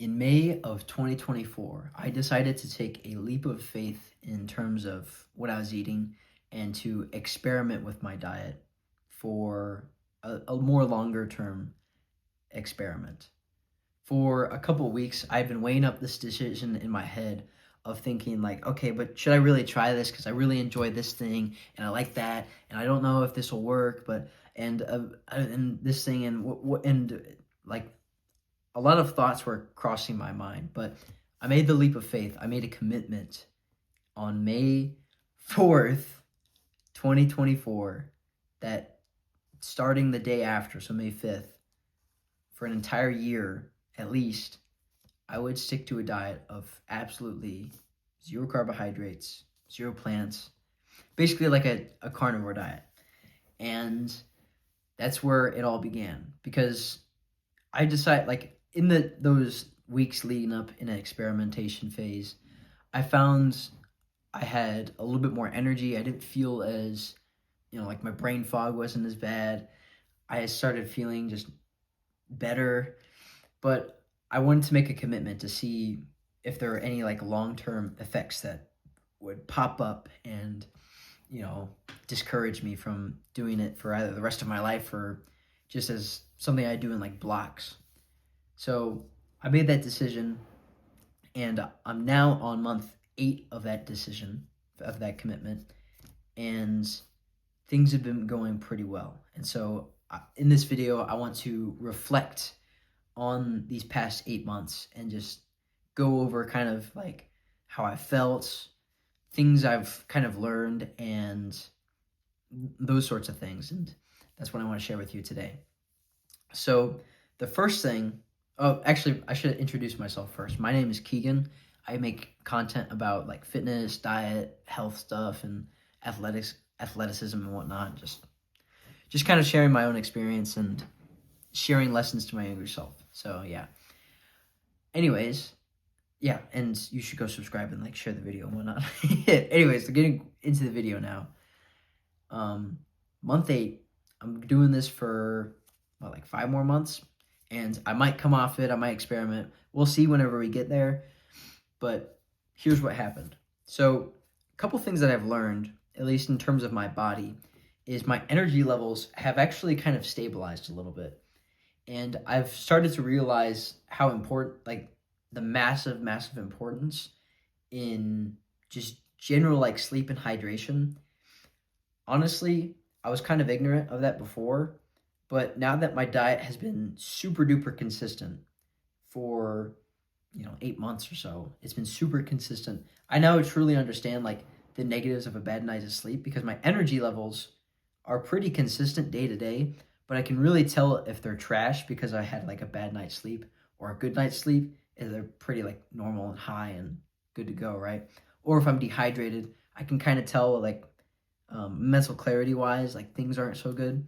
In May of 2024, I decided to take a leap of faith in terms of what I was eating and to experiment with my diet for a more longer term experiment. For a couple weeks, I've been weighing up this decision in my head of thinking like, okay, but should I really try this? Because I really enjoy this thing and I like that, and I don't know if this will work, but and this thing and what and like a lot of thoughts were crossing my mind, but I made the leap of faith. I made a commitment on May 4th, 2024, that starting the day after, so May 5th, for an entire year at least, I would stick to a diet of absolutely zero carbohydrates, zero plants, basically like a carnivore diet. And that's where it all began because I decided, like, in those weeks leading up in an experimentation phase, I found I had a little bit more energy. I didn't feel as, like my brain fog wasn't as bad. I started feeling just better, but I wanted to make a commitment to see if there are any like long-term effects that would pop up and, you know, discourage me from doing it for either the rest of my life or just as something I do in like blocks. So I made that decision, and I'm now on month 8 of that decision, of that commitment, and things have been going pretty well. And so in this video, I want to reflect on these past 8 months and just go over kind of like how I felt, things I've kind of learned, and those sorts of things. And that's what I want to share with you today. So the first thing, oh, actually, I should introduce myself first. My name is Keegan. I make content about like fitness, diet, health stuff, and athleticism and whatnot. Just kind of sharing my own experience and sharing lessons to my younger self. So yeah. Anyways, yeah, and you should go subscribe and like share the video and whatnot. Anyways, so getting into the video now. Month 8, I'm doing this for like 5 more months, and I might come off it. I might experiment. We'll see whenever we get there. But here's what happened. So a couple things that I've learned, at least in terms of my body, is my energy levels have actually kind of stabilized a little bit. And I've started to realize how important, like the massive, massive importance in just general like sleep and hydration. Honestly, I was kind of ignorant of that before, but now that my diet has been super duper consistent for, 8 months or so, it's been super consistent. I now truly understand like the negatives of a bad night of sleep because my energy levels are pretty consistent day to day, but I can really tell if they're trash because I had like a bad night's sleep or a good night's sleep, and they're pretty like normal and high and good to go, right? Or if I'm dehydrated, I can kind of tell like mental clarity wise, like things aren't so good.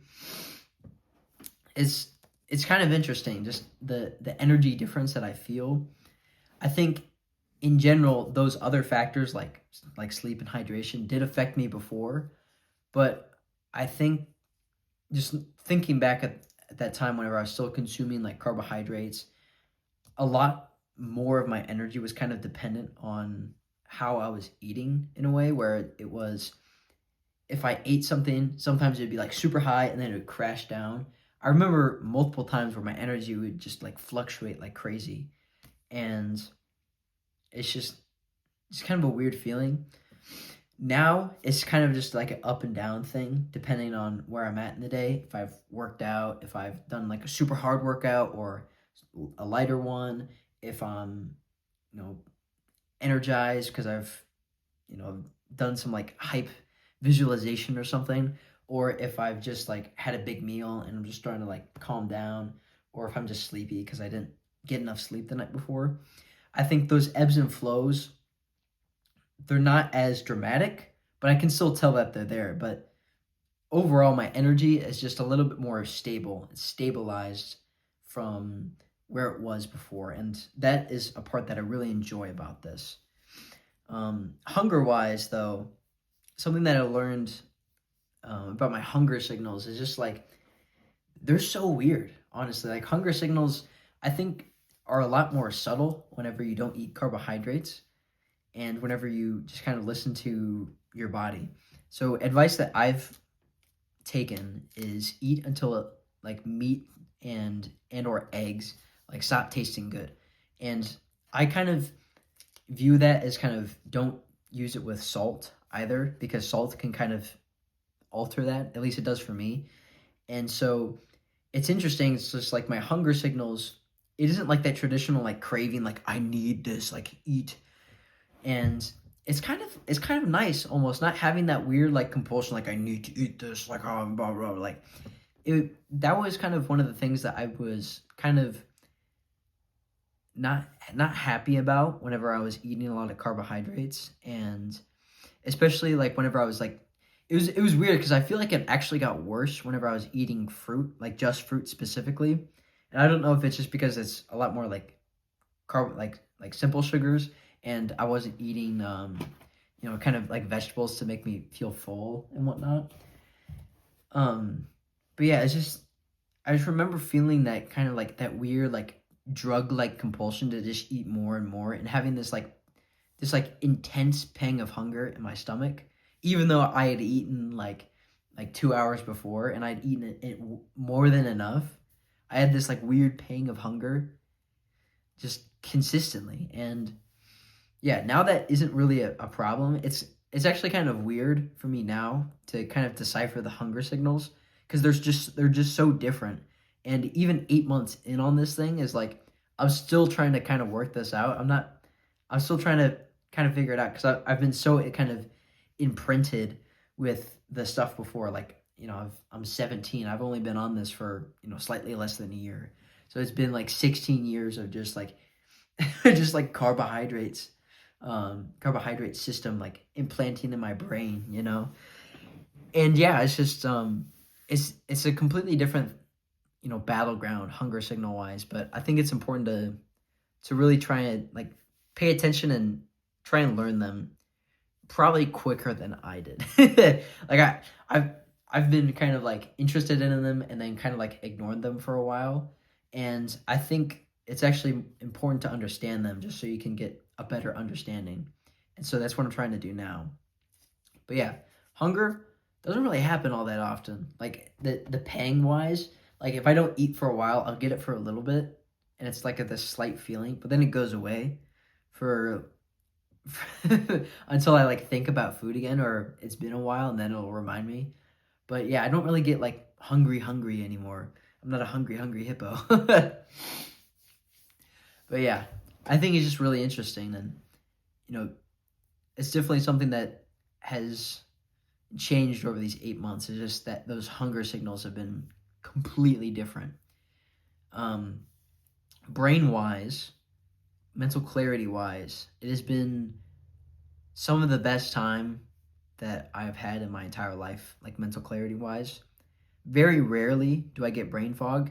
It's kind of interesting, just the energy difference that I feel. I think in general, those other factors like sleep and hydration did affect me before, but I think just thinking back at that time whenever I was still consuming like carbohydrates, a lot more of my energy was kind of dependent on how I was eating in a way where it was, if I ate something, sometimes it'd be like super high and then it would crash down. I remember multiple times where my energy would just like fluctuate like crazy. And it's kind of a weird feeling. Now it's kind of just like an up and down thing depending on where I'm at in the day. If I've worked out, if I've done like a super hard workout or a lighter one, if I'm, energized because I've, done some like hype visualization or something, or if I've just like had a big meal and I'm just trying to like calm down, or if I'm just sleepy because I didn't get enough sleep the night before. I think those ebbs and flows, they're not as dramatic, but I can still tell that they're there. But overall, my energy is just a little bit more stable. It's stabilized from where it was before. And that is a part that I really enjoy about this. Hunger-wise, though, something that I learned about my hunger signals is just like, they're so weird, honestly. Like hunger signals, I think are a lot more subtle whenever you don't eat carbohydrates and whenever you just kind of listen to your body. So advice that I've taken is eat until like meat and or eggs like stop tasting good. And I kind of view that as kind of don't use it with salt either, because salt can kind of alter that. At least it does for me. And so it's interesting. It's just like my hunger signals. It isn't like that traditional like craving, like I need this, like eat. And it's kind of nice almost not having that weird like compulsion, like I need to eat this, like oh blah blah. Like that was kind of one of the things that I was kind of not happy about whenever I was eating a lot of carbohydrates, and especially like whenever I was like it was weird because I feel like it actually got worse whenever I was eating fruit, like just fruit specifically. And I don't know if it's just because it's a lot more like like simple sugars, and I wasn't eating kind of like vegetables to make me feel full and whatnot. Um but yeah, I just remember feeling that kind of like that weird like drug like compulsion to just eat more and more, and having this intense pang of hunger in my stomach, even though I had eaten like 2 hours before and I'd eaten it more than enough. I had this like weird pang of hunger just consistently. And yeah, now that isn't really a problem. It's actually kind of weird for me now to kind of decipher the hunger signals, because they're just so different. And even 8 months in on this thing is like I'm still trying to kind of work this out. I'm still trying to kind of figure it out because I've been so kind of imprinted with the stuff before. Like I'm 17. I've only been on this for slightly less than a year. So it's been like 16 years of just like just like carbohydrate system like implanting in my brain. And yeah, it's just it's a completely different battleground hunger signal wise, but I think it's important to really try and like pay attention and try and learn them probably quicker than I did. Like I've I've been kind of like interested in them and then kind of like ignored them for a while. And I think it's actually important to understand them just so you can get a better understanding. And so that's what I'm trying to do now. But yeah, hunger doesn't really happen all that often. Like the pang wise, like if I don't eat for a while, I'll get it for a little bit, and it's like this slight feeling, but then it goes away for until I like think about food again, or it's been a while and then it'll remind me. But yeah, I don't really get like hungry anymore. I'm not a hungry hippo. But yeah, I think it's just really interesting, and you know, it's definitely something that has changed over these 8 months. It's just that those hunger signals have been completely different. Um, Brain wise, mental clarity wise, it has been some of the best time that I've had in my entire life, like mental clarity wise. Very rarely do I get brain fog,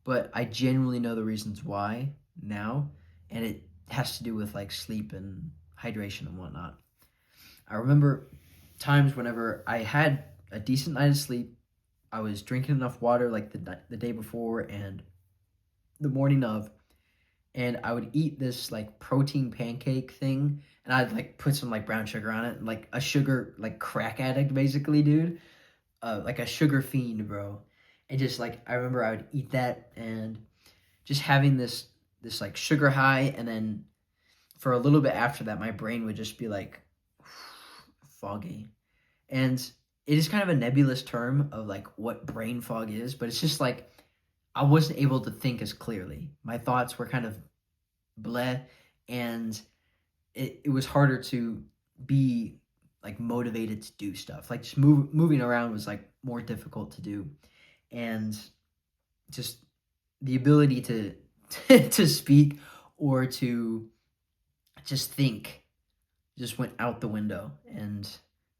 but I genuinely know the reasons why now, and it has to do with like sleep and hydration and whatnot. I remember times whenever I had a decent night of sleep, I was drinking enough water like the day before and the morning of, and I would eat this like protein pancake thing, and I'd like put some like brown sugar on it, like a sugar like crack addict basically, dude, like a sugar fiend, bro. And just like I remember I would eat that and just having this like sugar high, and then for a little bit after that, my brain would just be like foggy. And it is kind of a nebulous term of like what brain fog is, but it's just like I wasn't able to think as clearly. My thoughts were kind of bleh, and it was harder to be like motivated to do stuff. Like just moving around was like more difficult to do, and just the ability to to speak or to just think just went out the window, and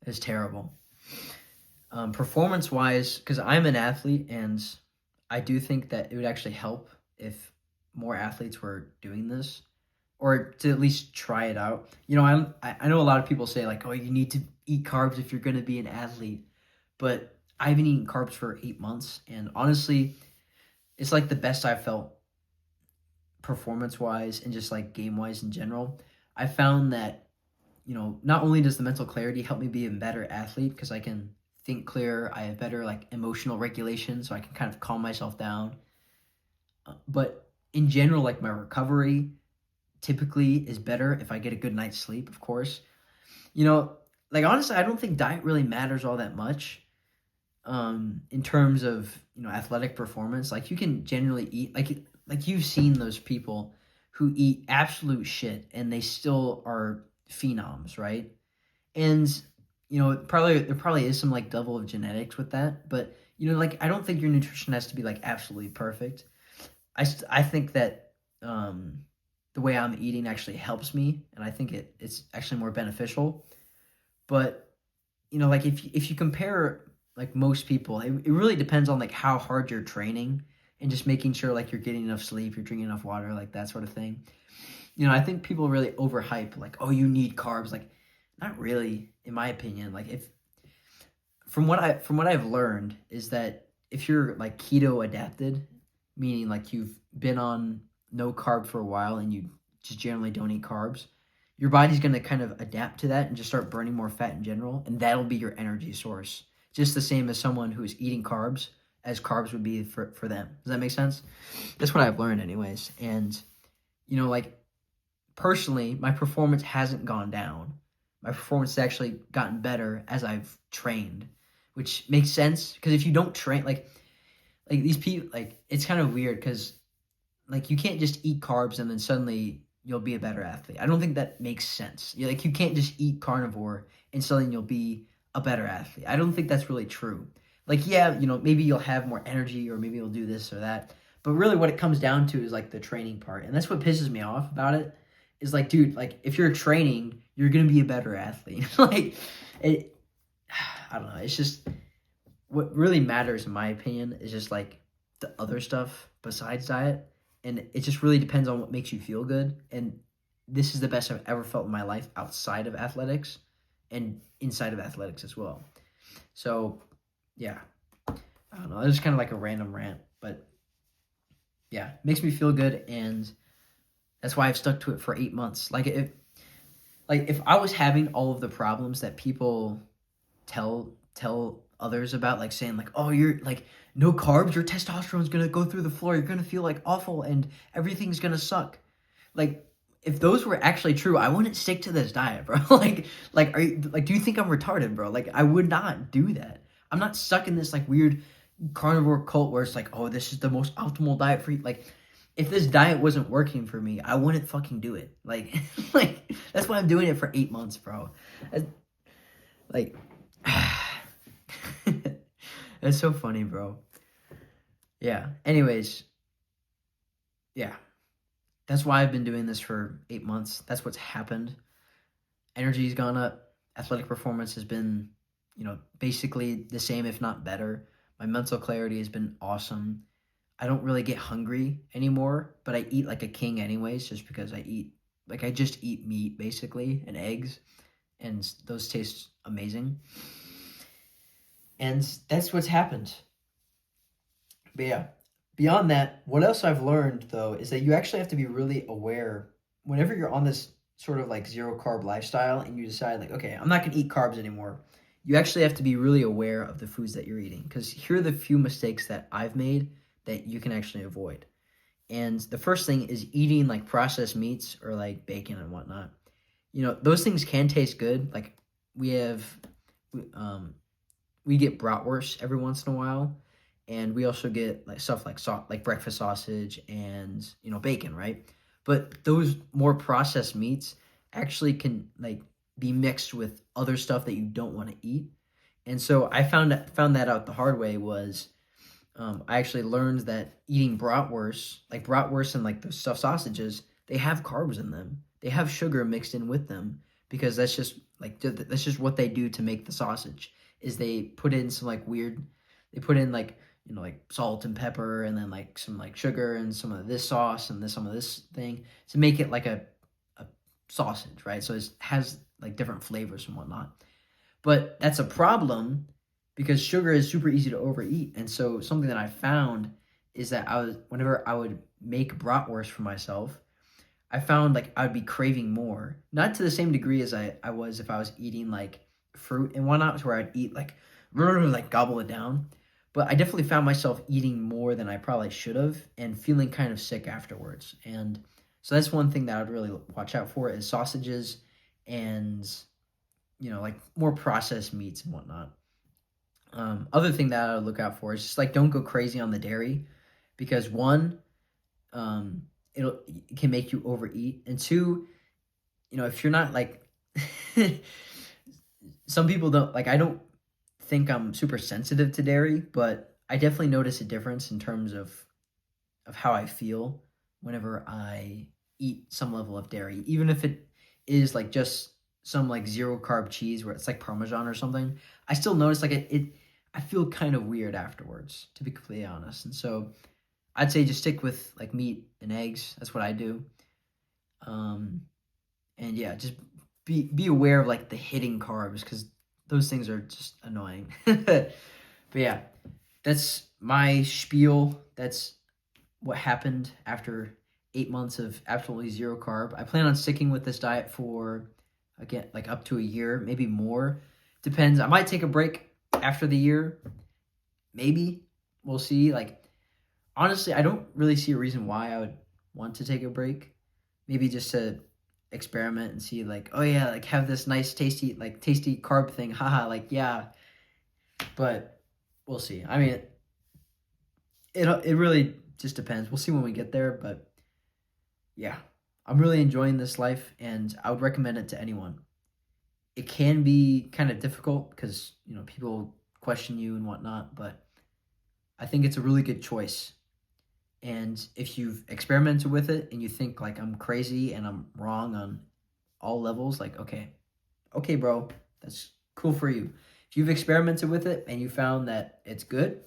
it's terrible. Performance wise, because I'm an athlete, and I do think that it would actually help if more athletes were doing this, or to at least try it out. I know a lot of people say like, oh, you need to eat carbs if you're going to be an athlete, but I've been eating carbs for 8 months, and honestly, it's like the best I've felt performance wise and just like game wise in general, I found that, not only does the mental clarity help me be a better athlete because I can think clearer, I have better like emotional regulation, so I can kind of calm myself down. But in general, like my recovery typically is better if I get a good night's sleep, of course. You know, like honestly, I don't think diet really matters all that much in terms of athletic performance. Like you can generally eat like you've seen those people who eat absolute shit and they still are phenoms, right? And probably there probably is some like level of genetics with that, but like I don't think your nutrition has to be like absolutely perfect. I think that the way I'm eating actually helps me, and I think it's actually more beneficial. But like if you compare like most people, it really depends on like how hard you're training and just making sure like you're getting enough sleep, you're drinking enough water, like that sort of thing. I think people really overhype like, oh, you need carbs. Like, not really, in my opinion. Like if from what I've learned is that if you're like keto adapted, meaning like you've been on no carb for a while and you just generally don't eat carbs, your body's going to kind of adapt to that and just start burning more fat in general, and that'll be your energy source. Just the same as someone who's eating carbs as carbs would be for them. Does that make sense? That's what I've learned anyways. And like personally, my performance hasn't gone down. My performance has actually gotten better as I've trained, which makes sense because if you don't train, like these people, like it's kind of weird because like you can't just eat carbs and then suddenly you'll be a better athlete. I don't think that makes sense. Like you can't just eat carnivore and suddenly you'll be a better athlete. I don't think that's really true. Like yeah, maybe you'll have more energy or maybe you'll do this or that. But really what it comes down to is like the training part. And that's what pisses me off about it. Is like, dude, like if you're training, you're gonna be a better athlete. Like it I don't know. It's just what really matters in my opinion is just like the other stuff besides diet. And it just really depends on what makes you feel good. And this is the best I've ever felt in my life outside of athletics and inside of athletics as well. So yeah. I don't know. It's just kind of like a random rant, but yeah, it makes me feel good, and that's why I've stuck to it for 8 months. Like if I was having all of the problems that people tell others about, like saying like, oh, you're like no carbs, your testosterone's gonna go through the floor, you're gonna feel like awful, and everything's gonna suck. Like if those were actually true, I wouldn't stick to this diet, bro. Like are you, like do you think I'm retarded, bro? Like I would not do that. I'm not stuck in this like weird carnivore cult where it's like, oh, this is the most optimal diet for you. Like if this diet wasn't working for me, I wouldn't fucking do it. Like, like that's why I'm doing it for 8 months, bro. Like, that's so funny, bro. Yeah. Anyways, yeah. That's why I've been doing this for 8 months. That's what's happened. Energy's gone up. Athletic performance has been, basically the same, if not better. My mental clarity has been awesome. I don't really get hungry anymore, but I eat like a king anyways, just because I just eat meat basically and eggs, and those taste amazing. And that's what's happened. But yeah, beyond that, what else I've learned though is that you actually have to be really aware whenever you're on this sort of like zero carb lifestyle and you decide like, okay, I'm not going to eat carbs anymore. You actually have to be really aware of the foods that you're eating, because here are the few mistakes that I've made that you can actually avoid. And the first thing is eating like processed meats or like bacon and whatnot. Those things can taste good. Like we get bratwurst every once in a while, and we also get like stuff like breakfast sausage and bacon, right? But those more processed meats actually can like be mixed with other stuff that you don't want to eat. And so I found that out the hard way. Was I actually learned that eating bratwurst and like the stuffed sausages, they have carbs in them. They have sugar mixed in with them, because that's just what they do to make the sausage. Is they put in some like weird, they put in like like salt and pepper, and then like some like sugar and some of this sauce and some of this thing to make it like a sausage, right? So it has like different flavors and whatnot. But that's a problem because sugar is super easy to overeat. And so something that I found is that whenever I would make bratwurst for myself, I found like I would be craving more. Not to the same degree as I was if I was eating like fruit and whatnot, where I'd eat like gobble it down. But I definitely found myself eating more than I probably should have and feeling kind of sick afterwards. And so that's one thing that I'd really watch out for is sausages and like more processed meats and whatnot. Other thing that I would look out for is just like don't go crazy on the dairy because one, um, it can make you overeat, and two, if you're not like some people don't like. I don't think I'm super sensitive to dairy, but I definitely notice a difference in terms of how I feel whenever I eat some level of dairy, even if it is like just some like zero carb cheese where it's like Parmesan or something. I still notice like it I feel kind of weird afterwards, to be completely honest. And so I'd say just stick with like meat and eggs. That's what I do. Um, and yeah, just be aware of like the hidden carbs because those things are just annoying. But yeah, that's my spiel. That's what happened after 8 months of absolutely zero carb. I plan on sticking with this diet for again like up to a year, maybe more. Depends. I might take a break after the year. Maybe. We'll see. Like honestly, I don't really see a reason why I would want to take a break. Maybe just to experiment and see like, oh yeah, like have this nice tasty carb thing. Haha, like yeah. But we'll see. I mean, it really just depends. We'll see when we get there, but yeah. I'm really enjoying this life and I would recommend it to anyone. It can be kind of difficult because, people question you and whatnot, but I think it's a really good choice. And if you've experimented with it and you think like I'm crazy and I'm wrong on all levels, like okay, bro, that's cool for you. If you've experimented with it and you found that it's good,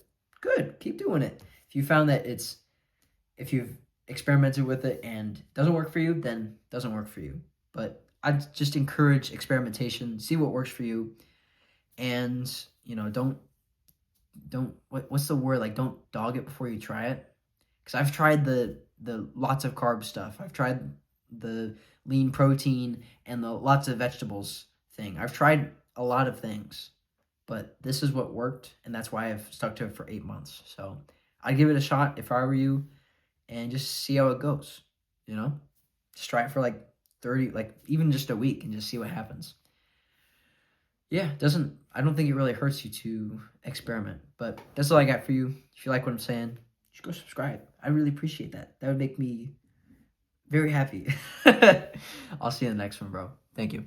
keep doing it. If you've experimented with it and doesn't work for you, then it doesn't work for you. But I'd just encourage experimentation, see what works for you, and what's the word, like don't dog it before you try it. Because I've tried the lots of carb stuff. I've tried the lean protein and the lots of vegetables thing. I've tried a lot of things, but this is what worked, and that's why I've stuck to it for 8 months. So I'd give it a shot if I were you, and just see how it goes. Just try it for like 30, like even just a week, and just see what happens. Yeah, I don't think it really hurts you to experiment, but that's all I got for you. If you like what I'm saying, just go subscribe. I really appreciate that. That would make me very happy. I'll see you in the next one, bro. Thank you.